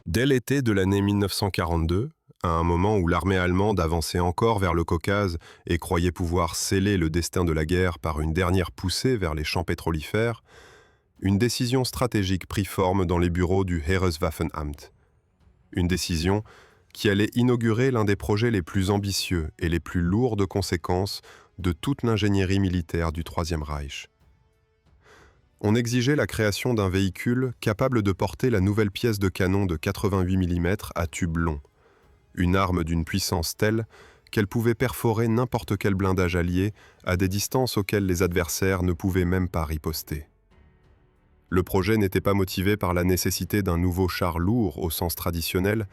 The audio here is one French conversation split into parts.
Dès l'été de l'année 1942, à un moment où l'armée allemande avançait encore vers le Caucase et croyait pouvoir sceller le destin de la guerre par une dernière poussée vers les champs pétrolifères, une décision stratégique prit forme dans les bureaux du Heereswaffenamt. Une décision qui allait inaugurer l'un des projets les plus ambitieux et les plus lourds de conséquences de toute l'ingénierie militaire du Troisième Reich. On exigeait la création d'un véhicule capable de porter la nouvelle pièce de canon de 88 mm à tube long, une arme d'une puissance telle qu'elle pouvait perforer n'importe quel blindage allié à des distances auxquelles les adversaires ne pouvaient même pas riposter. Le projet n'était pas motivé par la nécessité d'un nouveau char lourd au sens traditionnel,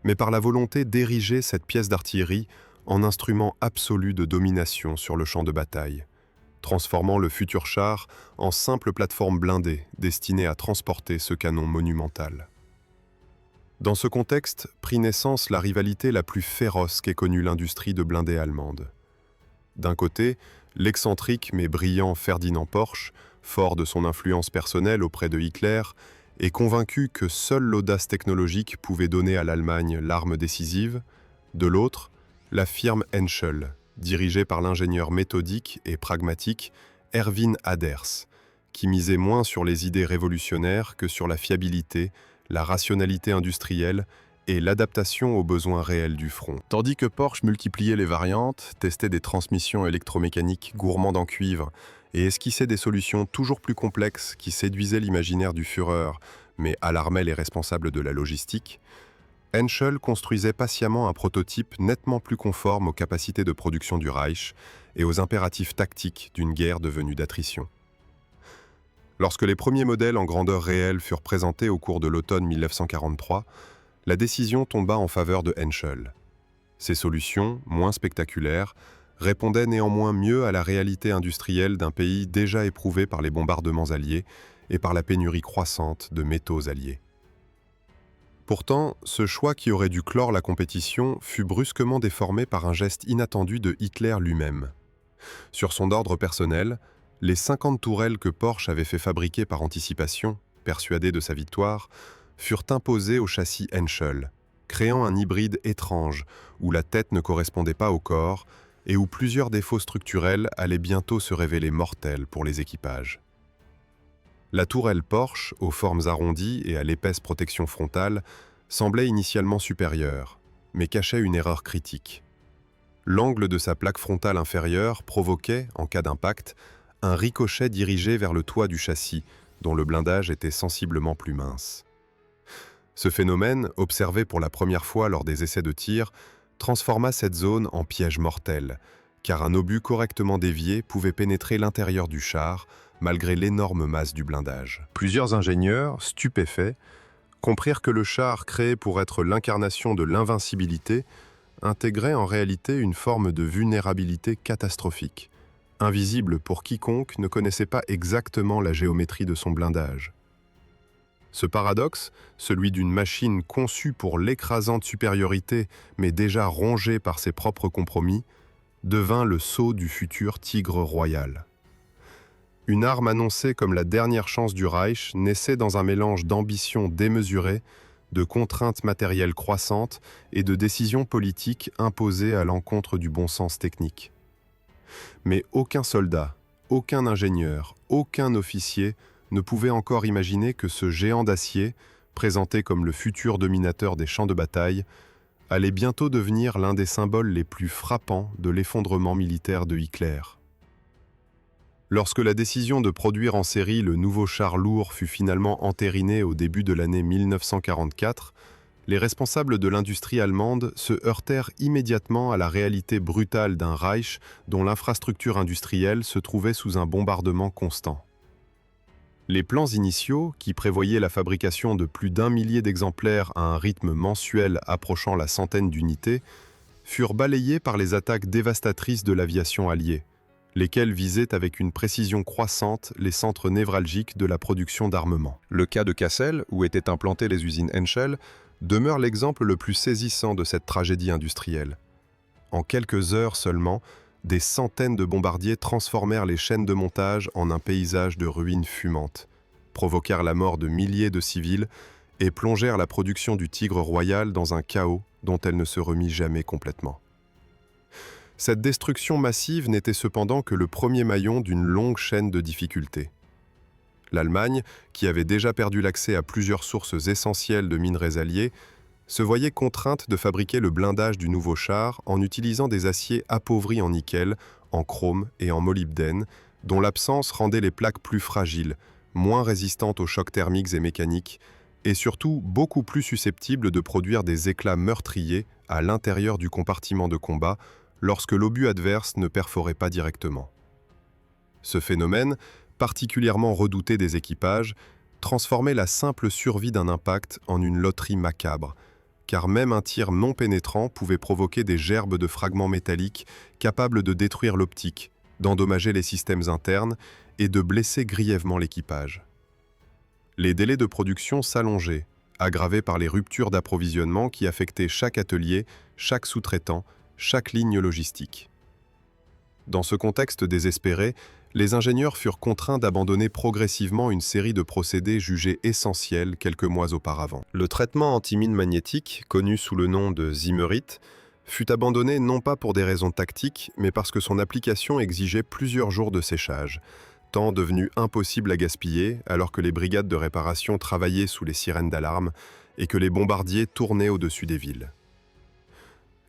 mais par la volonté d'ériger cette pièce d'artillerie en instrument absolu de domination sur le champ de bataille, transformant le futur char en simple plateforme blindée destinée à transporter ce canon monumental. Dans ce contexte prit naissance la rivalité la plus féroce qu'ait connue l'industrie de blindés allemande. D'un côté, l'excentrique mais brillant Ferdinand Porsche, fort de son influence personnelle auprès de Hitler, et convaincu que seule l'audace technologique pouvait donner à l'Allemagne l'arme décisive. De l'autre, la firme Henschel, dirigée par l'ingénieur méthodique et pragmatique Erwin Aders, qui misait moins sur les idées révolutionnaires que sur la fiabilité, la rationalité industrielle et l'adaptation aux besoins réels du front. Tandis que Porsche multipliait les variantes, testait des transmissions électromécaniques gourmandes en cuivre et esquissait des solutions toujours plus complexes qui séduisaient l'imaginaire du Führer, mais alarmaient les responsables de la logistique, Henschel construisait patiemment un prototype nettement plus conforme aux capacités de production du Reich et aux impératifs tactiques d'une guerre devenue d'attrition. Lorsque les premiers modèles en grandeur réelle furent présentés au cours de l'automne 1943, la décision tomba en faveur de Henschel. Ces solutions, moins spectaculaires, répondaient néanmoins mieux à la réalité industrielle d'un pays déjà éprouvé par les bombardements alliés et par la pénurie croissante de métaux alliés. Pourtant, ce choix qui aurait dû clore la compétition fut brusquement déformé par un geste inattendu de Hitler lui-même. Sur son ordre personnel, les 50 tourelles que Porsche avait fait fabriquer par anticipation, persuadé de sa victoire, furent imposées au châssis Henschel, créant un hybride étrange où la tête ne correspondait pas au corps et où plusieurs défauts structurels allaient bientôt se révéler mortels pour les équipages. La tourelle Porsche, aux formes arrondies et à l'épaisse protection frontale, semblait initialement supérieure, mais cachait une erreur critique. L'angle de sa plaque frontale inférieure provoquait, en cas d'impact, un ricochet dirigé vers le toit du châssis, dont le blindage était sensiblement plus mince. Ce phénomène, observé pour la première fois lors des essais de tir, transforma cette zone en piège mortel, car un obus correctement dévié pouvait pénétrer l'intérieur du char, malgré l'énorme masse du blindage. Plusieurs ingénieurs, stupéfaits, comprirent que le char créé pour être l'incarnation de l'invincibilité intégrait en réalité une forme de vulnérabilité catastrophique, invisible pour quiconque ne connaissait pas exactement la géométrie de son blindage. Ce paradoxe, celui d'une machine conçue pour l'écrasante supériorité mais déjà rongée par ses propres compromis, devint le sceau du futur tigre royal. Une arme annoncée comme la dernière chance du Reich naissait dans un mélange d'ambition démesurée, de contraintes matérielles croissantes et de décisions politiques imposées à l'encontre du bon sens technique. Mais aucun soldat, aucun ingénieur, aucun officier ne pouvait encore imaginer que ce géant d'acier, présenté comme le futur dominateur des champs de bataille, allait bientôt devenir l'un des symboles les plus frappants de l'effondrement militaire de Hitler. Lorsque la décision de produire en série le nouveau char lourd fut finalement entérinée au début de l'année 1944, les responsables de l'industrie allemande se heurtèrent immédiatement à la réalité brutale d'un Reich dont l'infrastructure industrielle se trouvait sous un bombardement constant. Les plans initiaux, qui prévoyaient la fabrication de plus d'1 millier d'exemplaires à un rythme mensuel approchant la centaine d'unités, furent balayés par les attaques dévastatrices de l'aviation alliée, lesquelles visaient avec une précision croissante les centres névralgiques de la production d'armement. Le cas de Cassel, où étaient implantées les usines Henschel, demeure l'exemple le plus saisissant de cette tragédie industrielle. En quelques heures seulement, des centaines de bombardiers transformèrent les chaînes de montage en un paysage de ruines fumantes, provoquèrent la mort de milliers de civils et plongèrent la production du Tigre royal dans un chaos dont elle ne se remit jamais complètement. Cette destruction massive n'était cependant que le premier maillon d'une longue chaîne de difficultés. L'Allemagne, qui avait déjà perdu l'accès à plusieurs sources essentielles de minerais alliés, se voyait contrainte de fabriquer le blindage du nouveau char en utilisant des aciers appauvris en nickel, en chrome et en molybdène, dont l'absence rendait les plaques plus fragiles, moins résistantes aux chocs thermiques et mécaniques, et surtout beaucoup plus susceptibles de produire des éclats meurtriers à l'intérieur du compartiment de combat lorsque l'obus adverse ne perforait pas directement. Ce phénomène, particulièrement redouté des équipages, transformait la simple survie d'un impact en une loterie macabre, car même un tir non pénétrant pouvait provoquer des gerbes de fragments métalliques capables de détruire l'optique, d'endommager les systèmes internes et de blesser grièvement l'équipage. Les délais de production s'allongeaient, aggravés par les ruptures d'approvisionnement qui affectaient chaque atelier, chaque sous-traitant, chaque ligne logistique. Dans ce contexte désespéré, les ingénieurs furent contraints d'abandonner progressivement une série de procédés jugés essentiels quelques mois auparavant. Le traitement antimine magnétique, connu sous le nom de Zimmerit, fut abandonné non pas pour des raisons tactiques, mais parce que son application exigeait plusieurs jours de séchage, temps devenu impossible à gaspiller alors que les brigades de réparation travaillaient sous les sirènes d'alarme et que les bombardiers tournaient au-dessus des villes.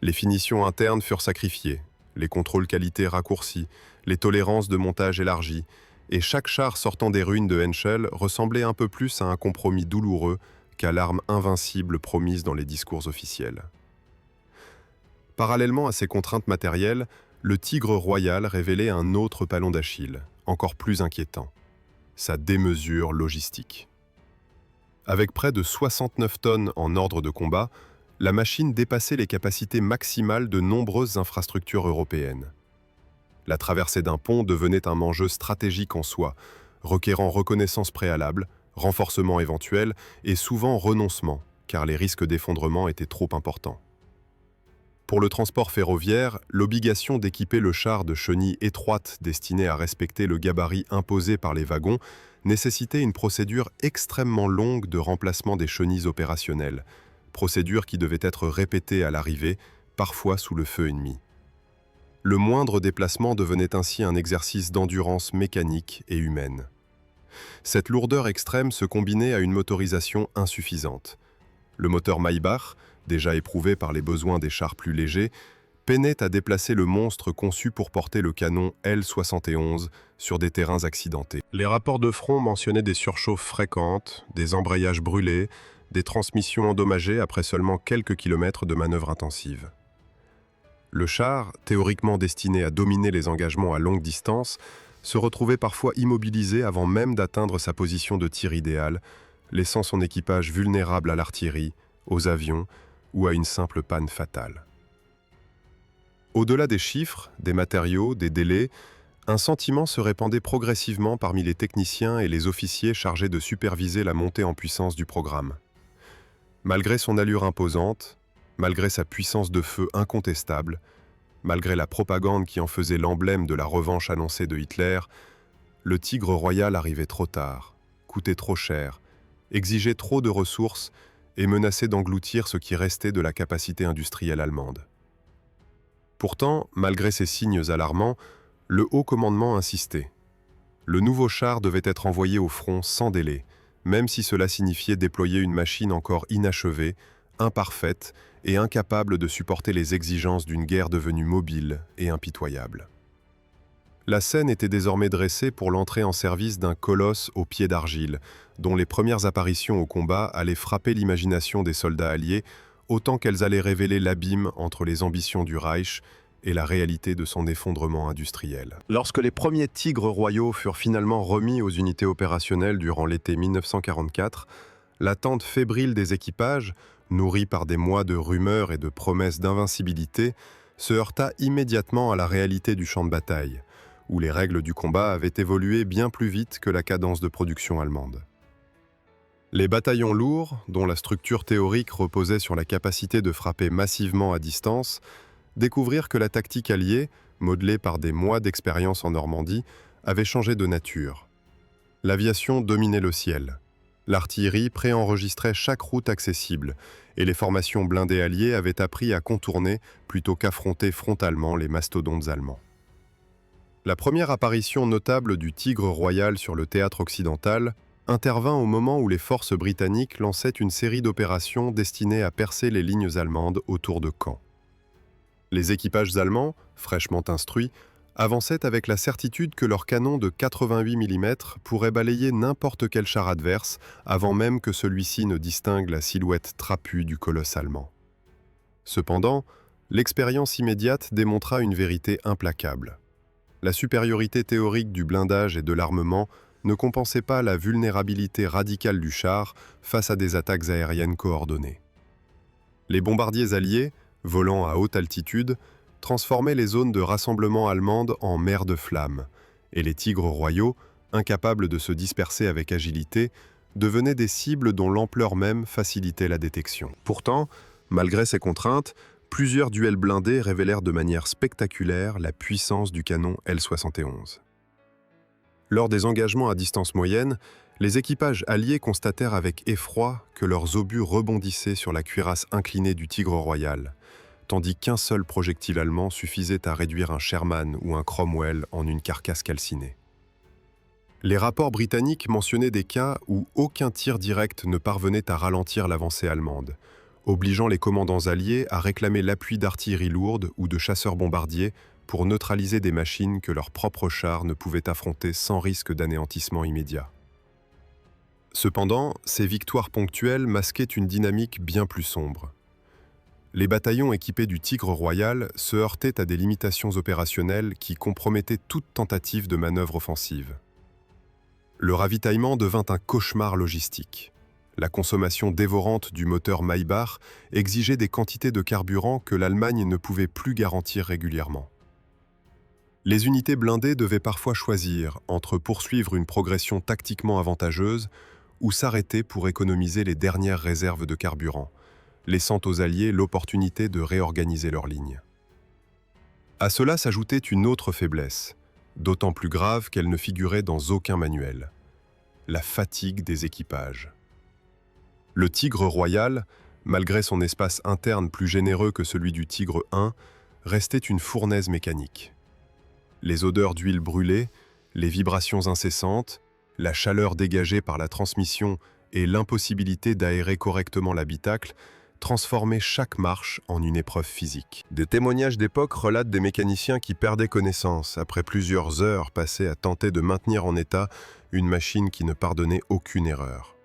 Les finitions internes furent sacrifiées, les contrôles qualité raccourcis, les tolérances de montage élargies, et chaque char sortant des ruines de Henschel ressemblait un peu plus à un compromis douloureux qu'à l'arme invincible promise dans les discours officiels. Parallèlement à ces contraintes matérielles, le Tigre royal révélait un autre talon d'Achille, encore plus inquiétant, sa démesure logistique. Avec près de 69 tonnes en ordre de combat, la machine dépassait les capacités maximales de nombreuses infrastructures européennes. La traversée d'un pont devenait un enjeu stratégique en soi, requérant reconnaissance préalable, renforcement éventuel et souvent renoncement, car les risques d'effondrement étaient trop importants. Pour le transport ferroviaire, l'obligation d'équiper le char de chenilles étroites destinées à respecter le gabarit imposé par les wagons nécessitait une procédure extrêmement longue de remplacement des chenilles opérationnelles, procédure qui devait être répétée à l'arrivée, parfois sous le feu ennemi. Le moindre déplacement devenait ainsi un exercice d'endurance mécanique et humaine. Cette lourdeur extrême se combinait à une motorisation insuffisante. Le moteur Maybach, déjà éprouvé par les besoins des chars plus légers, peinait à déplacer le monstre conçu pour porter le canon L-71 sur des terrains accidentés. Les rapports de front mentionnaient des surchauffes fréquentes, des embrayages brûlés, des transmissions endommagées après seulement quelques kilomètres de manœuvres intensives. Le char, théoriquement destiné à dominer les engagements à longue distance, se retrouvait parfois immobilisé avant même d'atteindre sa position de tir idéale, laissant son équipage vulnérable à l'artillerie, aux avions ou à une simple panne fatale. Au-delà des chiffres, des matériaux, des délais, un sentiment se répandait progressivement parmi les techniciens et les officiers chargés de superviser la montée en puissance du programme. Malgré son allure imposante, malgré sa puissance de feu incontestable, malgré la propagande qui en faisait l'emblème de la revanche annoncée de Hitler, le Tigre royal arrivait trop tard, coûtait trop cher, exigeait trop de ressources et menaçait d'engloutir ce qui restait de la capacité industrielle allemande. Pourtant, malgré ces signes alarmants, le haut commandement insistait. Le nouveau char devait être envoyé au front sans délai, même si cela signifiait déployer une machine encore inachevée, imparfaite et incapable de supporter les exigences d'une guerre devenue mobile et impitoyable. La scène était désormais dressée pour l'entrée en service d'un colosse aux pieds d'argile, dont les premières apparitions au combat allaient frapper l'imagination des soldats alliés, autant qu'elles allaient révéler l'abîme entre les ambitions du Reich et la réalité de son effondrement industriel. Lorsque les premiers Tigres royaux furent finalement remis aux unités opérationnelles durant l'été 1944, l'attente fébrile des équipages, nourrie par des mois de rumeurs et de promesses d'invincibilité, se heurta immédiatement à la réalité du champ de bataille, où les règles du combat avaient évolué bien plus vite que la cadence de production allemande. Les bataillons lourds, dont la structure théorique reposait sur la capacité de frapper massivement à distance, découvrirent que la tactique alliée, modelée par des mois d'expérience en Normandie, avait changé de nature. L'aviation dominait le ciel. L'artillerie préenregistrait chaque route accessible, et les formations blindées alliées avaient appris à contourner plutôt qu'affronter frontalement les mastodontes allemands. La première apparition notable du Tigre royal sur le théâtre occidental intervint au moment où les forces britanniques lançaient une série d'opérations destinées à percer les lignes allemandes autour de Caen. Les équipages allemands, fraîchement instruits, avançaient avec la certitude que leurs canons de 88 mm pourraient balayer n'importe quel char adverse avant même que celui-ci ne distingue la silhouette trapue du colosse allemand. Cependant, l'expérience immédiate démontra une vérité implacable. La supériorité théorique du blindage et de l'armement ne compensait pas la vulnérabilité radicale du char face à des attaques aériennes coordonnées. Les bombardiers alliés, volant à haute altitude, transformaient les zones de rassemblement allemandes en mer de flammes, et les tigres royaux, incapables de se disperser avec agilité, devenaient des cibles dont l'ampleur même facilitait la détection. Pourtant, malgré ces contraintes, plusieurs duels blindés révélèrent de manière spectaculaire la puissance du canon L-71. Lors des engagements à distance moyenne, les équipages alliés constatèrent avec effroi que leurs obus rebondissaient sur la cuirasse inclinée du Tigre royal, tandis qu'un seul projectile allemand suffisait à réduire un Sherman ou un Cromwell en une carcasse calcinée. Les rapports britanniques mentionnaient des cas où aucun tir direct ne parvenait à ralentir l'avancée allemande, obligeant les commandants alliés à réclamer l'appui d'artillerie lourde ou de chasseurs bombardiers pour neutraliser des machines que leurs propres chars ne pouvaient affronter sans risque d'anéantissement immédiat. Cependant, ces victoires ponctuelles masquaient une dynamique bien plus sombre. Les bataillons équipés du Tigre royal se heurtaient à des limitations opérationnelles qui compromettaient toute tentative de manœuvre offensive. Le ravitaillement devint un cauchemar logistique. La consommation dévorante du moteur Maybach exigeait des quantités de carburant que l'Allemagne ne pouvait plus garantir régulièrement. Les unités blindées devaient parfois choisir entre poursuivre une progression tactiquement avantageuse ou s'arrêter pour économiser les dernières réserves de carburant, laissant aux Alliés l'opportunité de réorganiser leurs lignes. À cela s'ajoutait une autre faiblesse, d'autant plus grave qu'elle ne figurait dans aucun manuel: la fatigue des équipages. Le Tigre royal, malgré son espace interne plus généreux que celui du Tigre I, restait une fournaise mécanique. Les odeurs d'huile brûlée, les vibrations incessantes, la chaleur dégagée par la transmission et l'impossibilité d'aérer correctement l'habitacle transformaient chaque marche en une épreuve physique. Des témoignages d'époque relatent des mécaniciens qui perdaient connaissance après plusieurs heures passées à tenter de maintenir en état une machine qui ne pardonnait aucune erreur.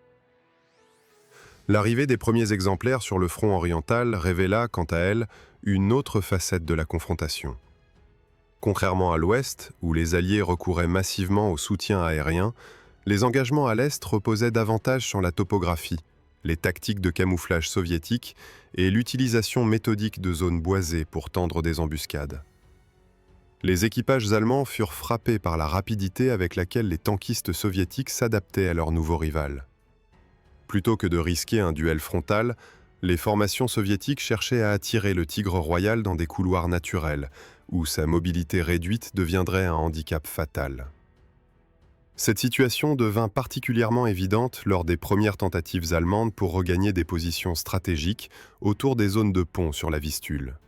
L'arrivée des premiers exemplaires sur le front oriental révéla, quant à elle, une autre facette de la confrontation. Contrairement à l'Ouest, où les Alliés recouraient massivement au soutien aérien, les engagements à l'Est reposaient davantage sur la topographie, les tactiques de camouflage soviétiques et l'utilisation méthodique de zones boisées pour tendre des embuscades. Les équipages allemands furent frappés par la rapidité avec laquelle les tankistes soviétiques s'adaptaient à leur nouveau rival. Plutôt que de risquer un duel frontal, les formations soviétiques cherchaient à attirer le Tigre royal dans des couloirs naturels, où sa mobilité réduite deviendrait un handicap fatal. Cette situation devint particulièrement évidente lors des premières tentatives allemandes pour regagner des positions stratégiques autour des zones de pont sur la Vistule.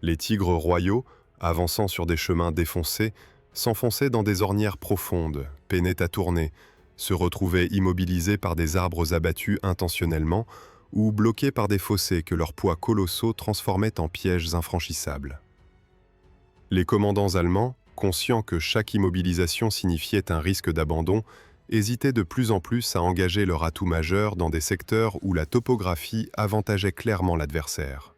Les Tigres royaux, avançant sur des chemins défoncés, s'enfonçaient dans des ornières profondes, peinaient à tourner, se retrouvaient immobilisés par des arbres abattus intentionnellement ou bloqués par des fossés que leurs poids colossaux transformaient en pièges infranchissables. Les commandants allemands, conscients que chaque immobilisation signifiait un risque d'abandon, hésitaient de plus en plus à engager leur atout majeur dans des secteurs où la topographie avantageait clairement l'adversaire.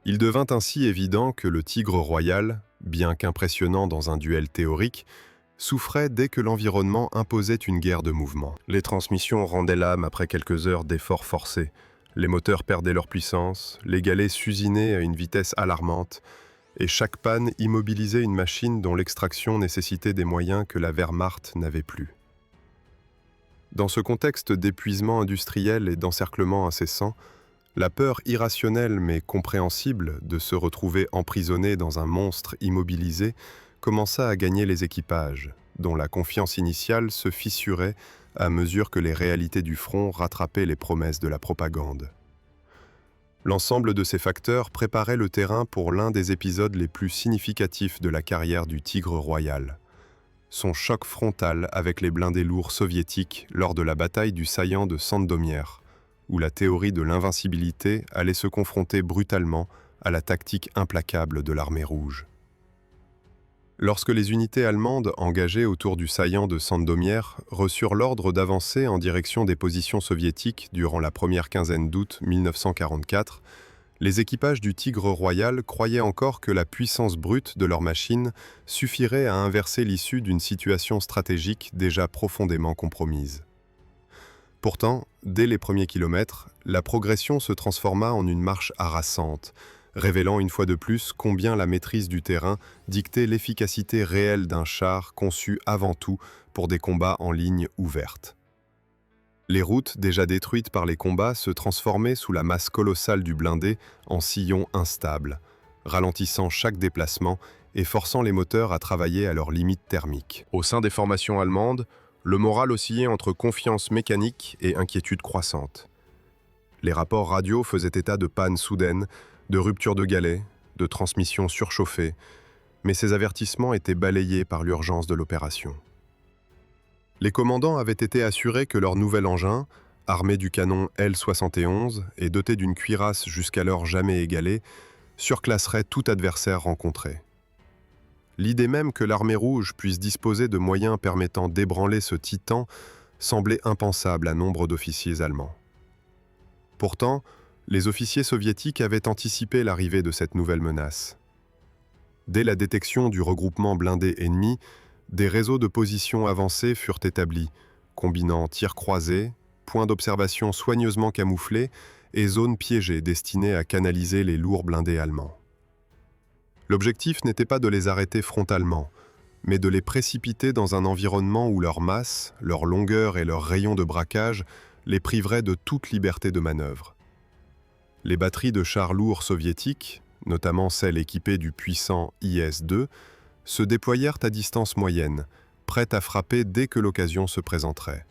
Il devint ainsi évident que le Tigre royal, bien qu'impressionnant dans un duel théorique, souffrait dès que l'environnement imposait une guerre de mouvement. Les transmissions rendaient l'âme après quelques heures d'efforts forcés. Les moteurs perdaient leur puissance, les galets s'usinaient à une vitesse alarmante, et chaque panne immobilisait une machine dont l'extraction nécessitait des moyens que la Wehrmacht n'avait plus. Dans ce contexte d'épuisement industriel et d'encerclement incessant, la peur irrationnelle mais compréhensible de se retrouver emprisonné dans un monstre immobilisé commença à gagner les équipages, dont la confiance initiale se fissurait à mesure que les réalités du front rattrapaient les promesses de la propagande. L'ensemble de ces facteurs préparait le terrain pour l'un des épisodes les plus significatifs de la carrière du Tigre royal. Son choc frontal avec les blindés lourds soviétiques lors de la bataille du saillant de Sandomierz, où la théorie de l'invincibilité allait se confronter brutalement à la tactique implacable de l'armée rouge. Lorsque les unités allemandes engagées autour du saillant de Sandomierz reçurent l'ordre d'avancer en direction des positions soviétiques durant la première quinzaine d'août 1944, les équipages du Tigre royal croyaient encore que la puissance brute de leurs machines suffirait à inverser l'issue d'une situation stratégique déjà profondément compromise. Pourtant, dès les premiers kilomètres, la progression se transforma en une marche harassante, révélant une fois de plus combien la maîtrise du terrain dictait l'efficacité réelle d'un char conçu avant tout pour des combats en ligne ouverte. Les routes déjà détruites par les combats se transformaient sous la masse colossale du blindé en sillons instables, ralentissant chaque déplacement et forçant les moteurs à travailler à leurs limites thermiques. Au sein des formations allemandes, le moral oscillait entre confiance mécanique et inquiétude croissante. Les rapports radio faisaient état de pannes soudaines, de ruptures de galets, de transmissions surchauffées, mais ces avertissements étaient balayés par l'urgence de l'opération. Les commandants avaient été assurés que leur nouvel engin, armé du canon L-71 et doté d'une cuirasse jusqu'alors jamais égalée, surclasserait tout adversaire rencontré. L'idée même que l'armée rouge puisse disposer de moyens permettant d'ébranler ce titan semblait impensable à nombre d'officiers allemands. Pourtant, les officiers soviétiques avaient anticipé l'arrivée de cette nouvelle menace. Dès la détection du regroupement blindé ennemi, des réseaux de positions avancées furent établis, combinant tirs croisés, points d'observation soigneusement camouflés et zones piégées destinées à canaliser les lourds blindés allemands. L'objectif n'était pas de les arrêter frontalement, mais de les précipiter dans un environnement où leur masse, leur longueur et leur rayon de braquage les priveraient de toute liberté de manœuvre. Les batteries de chars lourds soviétiques, notamment celles équipées du puissant IS-2, se déployèrent à distance moyenne, prêtes à frapper dès que l'occasion se présenterait.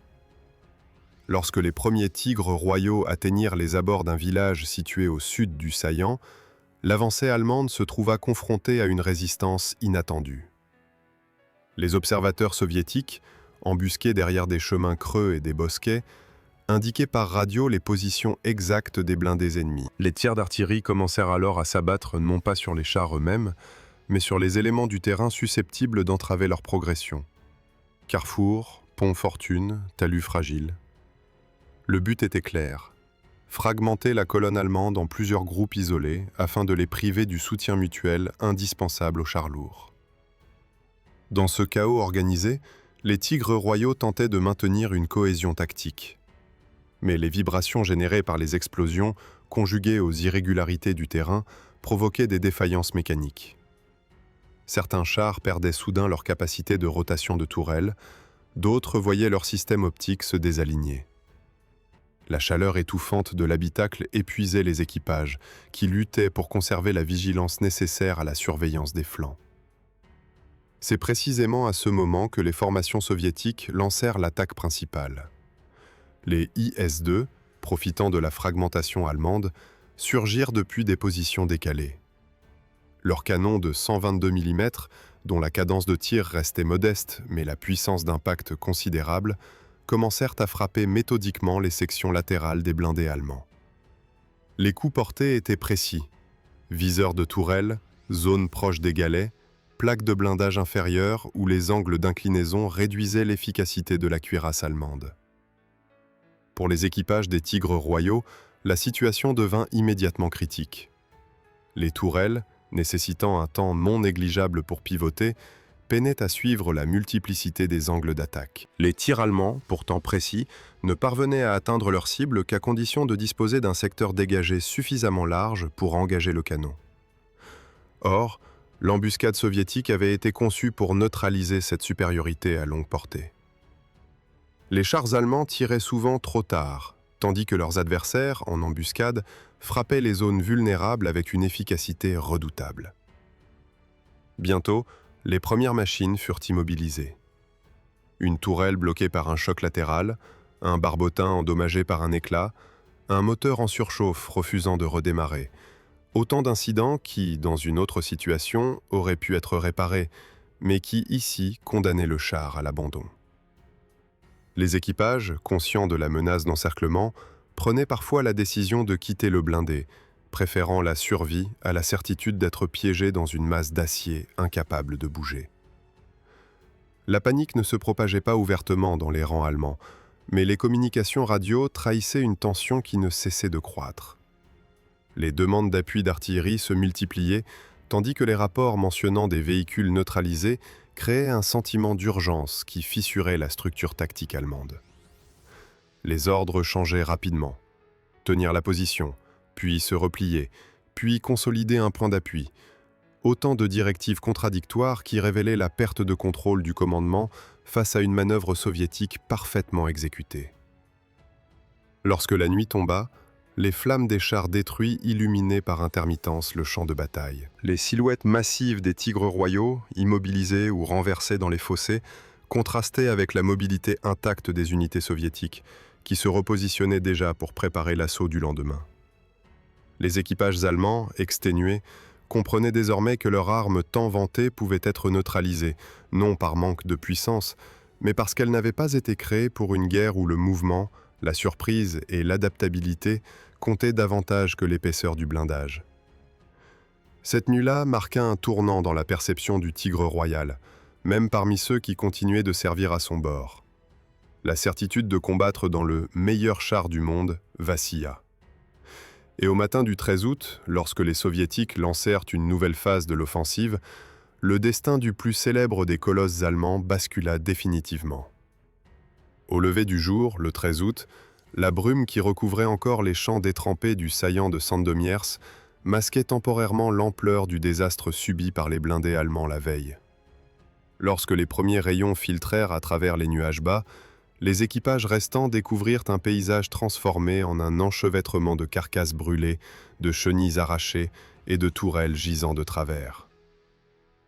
Lorsque les premiers tigres royaux atteignirent les abords d'un village situé au sud du saillant, l'avancée allemande se trouva confrontée à une résistance inattendue. Les observateurs soviétiques, embusqués derrière des chemins creux et des bosquets, indiquaient par radio les positions exactes des blindés ennemis. Les tirs d'artillerie commencèrent alors à s'abattre non pas sur les chars eux-mêmes, mais sur les éléments du terrain susceptibles d'entraver leur progression. Carrefours, ponts Fortune, talus fragiles. Le but était clair: fragmenter la colonne allemande en plusieurs groupes isolés afin de les priver du soutien mutuel indispensable aux chars lourds. Dans ce chaos organisé, les Tigres royaux tentaient de maintenir une cohésion tactique. Mais les vibrations générées par les explosions, conjuguées aux irrégularités du terrain, provoquaient des défaillances mécaniques. Certains chars perdaient soudain leur capacité de rotation de tourelle, d'autres voyaient leur système optique se désaligner. La chaleur étouffante de l'habitacle épuisait les équipages, qui luttaient pour conserver la vigilance nécessaire à la surveillance des flancs. C'est précisément à ce moment que les formations soviétiques lancèrent l'attaque principale. Les IS-2, profitant de la fragmentation allemande, surgirent depuis des positions décalées. Leurs canons de 122 mm, dont la cadence de tir restait modeste mais la puissance d'impact considérable, commencèrent à frapper méthodiquement les sections latérales des blindés allemands. Les coups portés étaient précis: viseurs de tourelles, zones proches des galets, plaques de blindage inférieures où les angles d'inclinaison réduisaient l'efficacité de la cuirasse allemande. Pour les équipages des Tigres royaux, la situation devint immédiatement critique. Les tourelles, nécessitant un temps non négligeable pour pivoter, peinaient à suivre la multiplicité des angles d'attaque. Les tirs allemands, pourtant précis, ne parvenaient à atteindre leur cible qu'à condition de disposer d'un secteur dégagé suffisamment large pour engager le canon. Or, l'embuscade soviétique avait été conçue pour neutraliser cette supériorité à longue portée. Les chars allemands tiraient souvent trop tard, tandis que leurs adversaires, en embuscade, frappaient les zones vulnérables avec une efficacité redoutable. Bientôt, les premières machines furent immobilisées. une tourelle bloquée par un choc latéral, un barbotin endommagé par un éclat, un moteur en surchauffe refusant de redémarrer. Autant d'incidents qui, dans une autre situation, auraient pu être réparés, mais qui, ici, condamnaient le char à l'abandon. Les équipages, conscients de la menace d'encerclement, prenaient parfois la décision de quitter le blindé, préférant la survie à la certitude d'être piégés dans une masse d'acier incapable de bouger. La panique ne se propageait pas ouvertement dans les rangs allemands, mais les communications radio trahissaient une tension qui ne cessait de croître. Les demandes d'appui d'artillerie se multipliaient, tandis que les rapports mentionnant des véhicules neutralisés créaient un sentiment d'urgence qui fissurait la structure tactique allemande. Les ordres changeaient rapidement. Tenir la position, puis se replier, puis consolider un point d'appui. Autant de directives contradictoires qui révélaient la perte de contrôle du commandement face à une manœuvre soviétique parfaitement exécutée. Lorsque la nuit tomba, les flammes des chars détruits illuminaient par intermittence le champ de bataille. Les silhouettes massives des tigres royaux, immobilisés ou renversés dans les fossés, contrastaient avec la mobilité intacte des unités soviétiques, qui se repositionnaient déjà pour préparer l'assaut du lendemain. Les équipages allemands, exténués, comprenaient désormais que leur arme tant vantée pouvait être neutralisée, non par manque de puissance, mais parce qu'elle n'avait pas été créée pour une guerre où le mouvement, la surprise et l'adaptabilité comptaient davantage que l'épaisseur du blindage. Cette nuit-là marqua un tournant dans la perception du Tigre royal, même parmi ceux qui continuaient de servir à son bord. La certitude de combattre dans le meilleur char du monde vacilla. Et au matin du 13 août, lorsque les Soviétiques lancèrent une nouvelle phase de l'offensive, le destin du plus célèbre des colosses allemands bascula définitivement. Au lever du jour, le 13 août, la brume qui recouvrait encore les champs détrempés du saillant de Sandomierz masquait temporairement l'ampleur du désastre subi par les blindés allemands la veille. Lorsque les premiers rayons filtrèrent à travers les nuages bas, les équipages restants découvrirent un paysage transformé en un enchevêtrement de carcasses brûlées, de chenilles arrachées et de tourelles gisant de travers.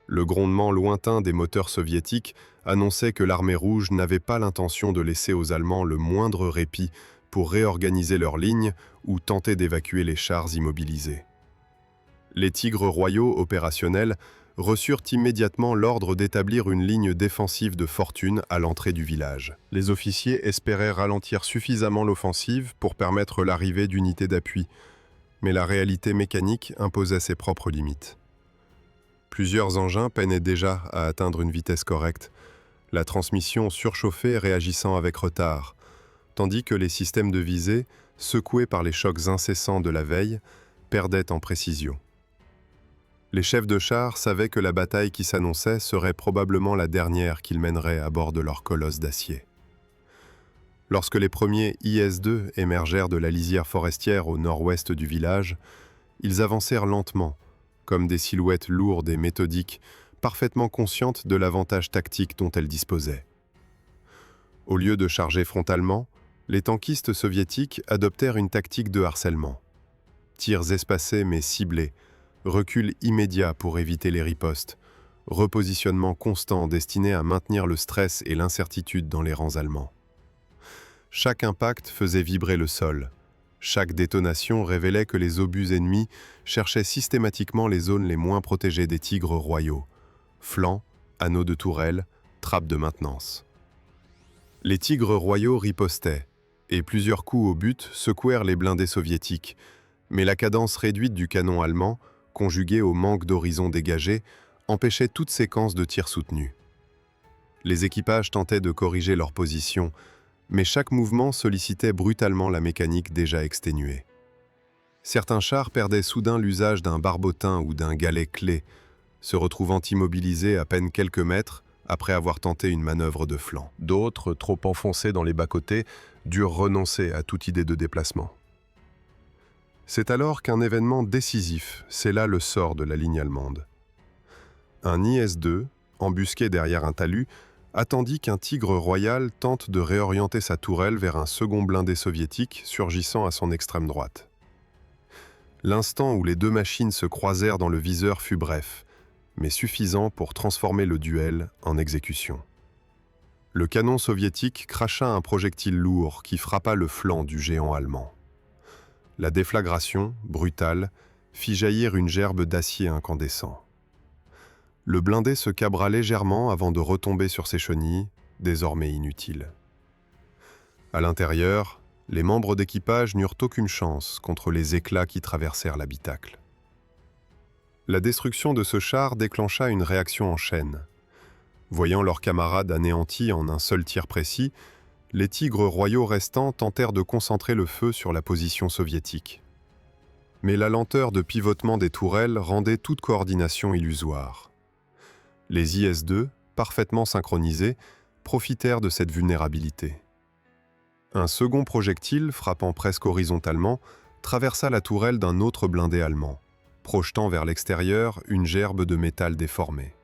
Le grondement lointain des moteurs soviétiques annonçait que l'armée rouge n'avait pas l'intention de laisser aux Allemands le moindre répit pour réorganiser leurs lignes ou tenter d'évacuer les chars immobilisés. Les Tigres royaux opérationnels reçurent immédiatement l'ordre d'établir une ligne défensive de fortune à l'entrée du village. Les officiers espéraient ralentir suffisamment l'offensive pour permettre l'arrivée d'unités d'appui, mais la réalité mécanique imposait ses propres limites. Plusieurs engins peinaient déjà à atteindre une vitesse correcte, la transmission surchauffée réagissant avec retard, tandis que les systèmes de visée, secoués par les chocs incessants de la veille, perdaient en précision. Les chefs de char savaient que la bataille qui s'annonçait serait probablement la dernière qu'ils mèneraient à bord de leur colosse d'acier. Lorsque les premiers IS-2 émergèrent de la lisière forestière au nord-ouest du village, ils avancèrent lentement, comme des silhouettes lourdes et méthodiques, parfaitement conscientes de l'avantage tactique dont elles disposaient. Au lieu de charger frontalement, les tankistes soviétiques adoptèrent une tactique de harcèlement. Tirs espacés mais ciblés, recul immédiat pour éviter les ripostes, repositionnement constant destiné à maintenir le stress et l'incertitude dans les rangs allemands. Chaque impact faisait vibrer le sol. Chaque détonation révélait que les obus ennemis cherchaient systématiquement les zones les moins protégées des Tigres royaux. Flancs, anneaux de tourelles, trappes de maintenance. Les Tigres royaux ripostaient, et plusieurs coups au but secouèrent les blindés soviétiques, mais la cadence réduite du canon allemand, conjuguée au manque d'horizon dégagé, empêchait toute séquence de tirs soutenus. Les équipages tentaient de corriger leur position, mais chaque mouvement sollicitait brutalement la mécanique déjà exténuée. Certains chars perdaient soudain l'usage d'un barbotin ou d'un galet clé, se retrouvant immobilisés à peine quelques mètres après avoir tenté une manœuvre de flanc. D'autres, trop enfoncés dans les bas-côtés, durent renoncer à toute idée de déplacement. C'est alors qu'un événement décisif scella le sort de la ligne allemande. Un IS-2, embusqué derrière un talus, attendit qu'un Tigre royal tente de réorienter sa tourelle vers un second blindé soviétique surgissant à son extrême droite. L'instant où les deux machines se croisèrent dans le viseur fut bref, mais suffisant pour transformer le duel en exécution. Le canon soviétique cracha un projectile lourd qui frappa le flanc du géant allemand. La déflagration, brutale, fit jaillir une gerbe d'acier incandescent. Le blindé se cabra légèrement avant de retomber sur ses chenilles, désormais inutiles. À l'intérieur, les membres d'équipage n'eurent aucune chance contre les éclats qui traversèrent l'habitacle. La destruction de ce char déclencha une réaction en chaîne. Voyant leurs camarades anéantis en un seul tir précis, les tigres royaux restants tentèrent de concentrer le feu sur la position soviétique. Mais la lenteur de pivotement des tourelles rendait toute coordination illusoire. Les IS-2, parfaitement synchronisés, profitèrent de cette vulnérabilité. Un second projectile, frappant presque horizontalement, traversa la tourelle d'un autre blindé allemand, projetant vers l'extérieur une gerbe de métal déformé.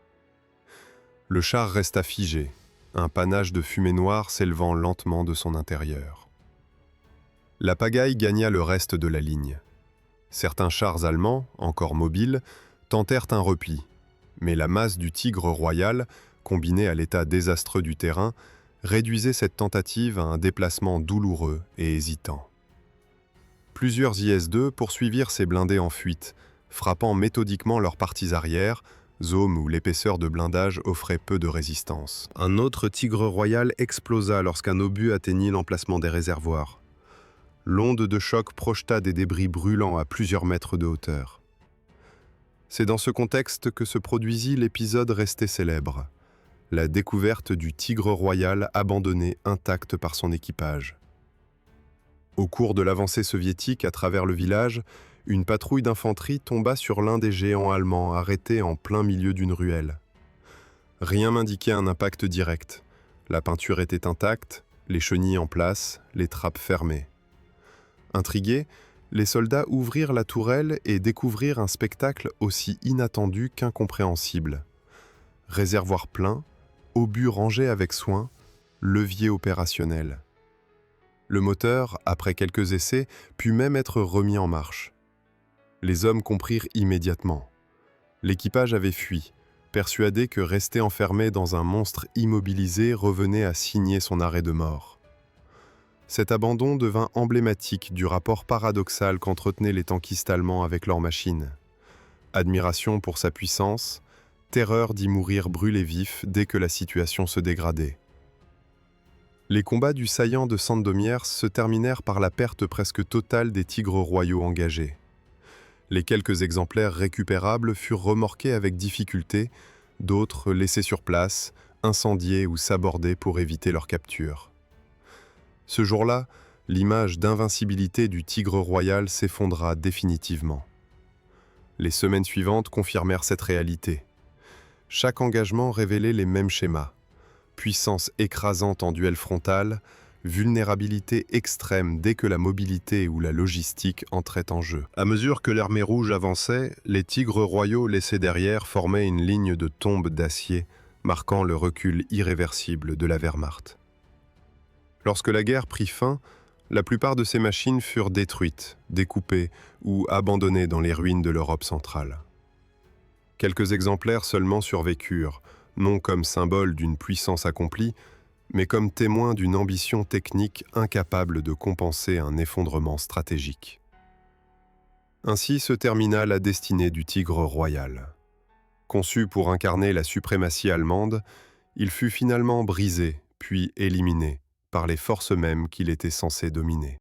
Le char resta figé, un panache de fumée noire s'élevant lentement de son intérieur. La pagaille gagna le reste de la ligne. Certains chars allemands, encore mobiles, tentèrent un repli, mais la masse du Tigre royal, combinée à l'état désastreux du terrain, réduisait cette tentative à un déplacement douloureux et hésitant. Plusieurs IS-2 poursuivirent ces blindés en fuite, frappant méthodiquement leurs parties arrière, zone où l'épaisseur de blindage offrait peu de résistance. Un autre Tigre royal explosa lorsqu'un obus atteignit l'emplacement des réservoirs. L'onde de choc projeta des débris brûlants à plusieurs mètres de hauteur. C'est dans ce contexte que se produisit l'épisode resté célèbre, la découverte du Tigre royal abandonné intact par son équipage. Au cours de l'avancée soviétique à travers le village, une patrouille d'infanterie tomba sur l'un des géants allemands arrêtés en plein milieu d'une ruelle. Rien n'indiquait un impact direct. La peinture était intacte, les chenilles en place, les trappes fermées. Intrigués, les soldats ouvrirent la tourelle et découvrirent un spectacle aussi inattendu qu'incompréhensible. Réservoir plein, obus rangés avec soin, levier opérationnel. Le moteur, après quelques essais, put même être remis en marche. Les hommes comprirent immédiatement. L'équipage avait fui, persuadé que rester enfermé dans un monstre immobilisé revenait à signer son arrêt de mort. Cet abandon devint emblématique du rapport paradoxal qu'entretenaient les tankistes allemands avec leurs machines. Admiration pour sa puissance, terreur d'y mourir brûlé vif dès que la situation se dégradait. Les combats du saillant de Sandomierz se terminèrent par la perte presque totale des tigres royaux engagés. Les quelques exemplaires récupérables furent remorqués avec difficulté, d'autres laissés sur place, incendiés ou sabordés pour éviter leur capture. Ce jour-là, l'image d'invincibilité du Tigre royal s'effondra définitivement. Les semaines suivantes confirmèrent cette réalité. Chaque engagement révélait les mêmes schémas. Puissance écrasante en duel frontal, vulnérabilité extrême dès que la mobilité ou la logistique entraient en jeu. À mesure que l'armée rouge avançait, les tigres royaux laissés derrière formaient une ligne de tombes d'acier, marquant le recul irréversible de la Wehrmacht. Lorsque la guerre prit fin, la plupart de ces machines furent détruites, découpées ou abandonnées dans les ruines de l'Europe centrale. Quelques exemplaires seulement survécurent, non comme symbole d'une puissance accomplie, mais comme témoin d'une ambition technique incapable de compenser un effondrement stratégique. Ainsi se termina la destinée du Tigre royal. Conçu pour incarner la suprématie allemande, il fut finalement brisé, puis éliminé, par les forces mêmes qu'il était censé dominer.